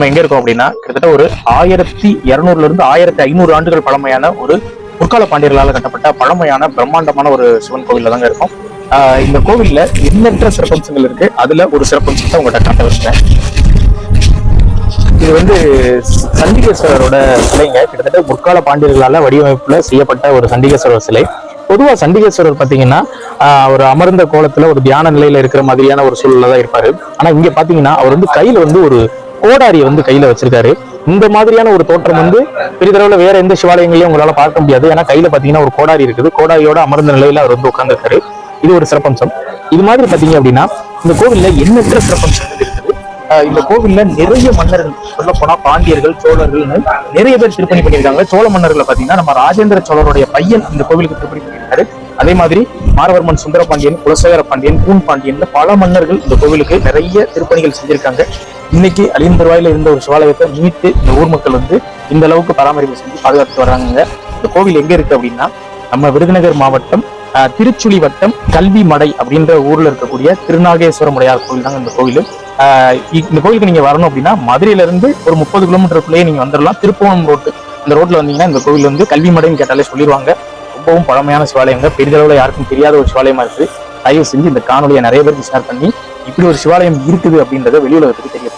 எங்க இருக்கோம் அப்படின்னா கிட்டத்தட்ட ஒரு 1200 இருந்து 1500 ஆண்டுகள் பழமையான ஒரு முற்கால பாண்டியர்களால் கட்டப்பட்ட பழமையான பிரம்மாண்டமான ஒரு சிவன் கோவில்ல தாங்க இருக்கும். இந்த கோவில்ல எண்ணற்ற சிறப்பம்சங்கள் இருக்கு. அதுல ஒரு சிறப்பம்சத்தை உங்கள்கிட்ட காட்ட வச்சுட்டேன். இது வந்து சண்டிகேஸ்வரரோட சிலைங்க. கிட்டத்தட்ட முற்கால பாண்டியர்களால வடிவமைப்புல செய்யப்பட்ட ஒரு சண்டிகேஸ்வரர் சிலை. பொதுவா சண்டிகேஸ்வரர் பாத்தீங்கன்னா ஒரு அமர்ந்த கோலத்துல ஒரு தியான நிலையில இருக்கிற மாதிரியான ஒரு சூழல்ல தான் இருப்பாரு. ஆனா இங்க பாத்தீங்கன்னா அவர் வந்து கையில வந்து ஒரு கோடாரியை வந்து கையில வச்சிருக்காரு. இந்த மாதிரியான ஒரு தோற்றம் வந்து பெரிதளவுல வேற எந்த சிவாலயங்களையும் உங்களால பார்க்க முடியாது. ஏன்னா கையில பாத்தீங்கன்னா ஒரு கோடாரி இருக்குது. கோடாரியோட அமர்ந்த நிலையில அவர் வந்து உட்கார்ந்துருக்காரு. இது ஒரு சிறப்பம்சம். இது மாதிரி பாத்தீங்க அப்படின்னா இந்த கோவில்ல எண்ணற்ற சிறப்பம்சங்கள் இருக்குது. இந்த கோவில்ல நிறைய மன்னர்கள், சொல்ல போனா பாண்டியர்கள், சோழர்கள்னு நிறைய பேர் திருப்பணி பண்ணியிருக்காங்க. சோழ மன்னர்களை பாத்தீங்கன்னா நம்ம ராஜேந்திர சோழருடைய பையன் இந்த கோவிலுக்கு திருப்பணி பண்ணியிருக்காரு. அதே மாதிரி மாரவர்மன் சுந்தர பாண்டியன், குலசேகர பாண்டியன், கூன் பாண்டியன், பல மன்னர்கள் இந்த கோவிலுக்கு நிறைய திருப்பணிகள் செஞ்சிருக்காங்க. இன்னைக்கு அழிந்தருவாயில இருந்த ஒரு சிவாலயத்தை மீட்டு இந்த ஊர் மக்கள் வந்து இந்த அளவுக்கு பராமரிப்பு செஞ்சு பாதுகாத்து வர்றாங்க. இந்த கோவில் எங்க இருக்கு அப்படின்னா நம்ம விருதுநகர் மாவட்டம் திருச்சுழி வட்டம் கல்வி மடை அப்படின்ற ஊர்ல இருக்கக்கூடிய திருநாகேஸ்வர முடையார் கோவில் தாங்க இந்த கோவில். இந்த கோவிலுக்கு நீங்க வரணும் அப்படின்னா மதுரையில இருந்து ஒரு 30 கிலோமீட்டருக்குள்ளேயே நீங்க வந்துடலாம். திருப்போணம் ரோட்டு இந்த ரோட்ல வந்தீங்கன்னா இந்த கோவில் வந்து கல்வி மடைன்னு கேட்டாலே சொல்லிடுவாங்க. ரொம்பவும் பழமையான சிவாலயங்க. பெரிதளவுல யாருக்கும் தெரியாத ஒரு சிவாலயமா இருக்கு. தயவு செஞ்சு இந்த காணொலியை நிறைய பேருக்கு ஷேர் பண்ணி இப்படி ஒரு சிவாலயம் இருக்குது அப்படின்றத வெளியுலகத்துக்கு தெரிய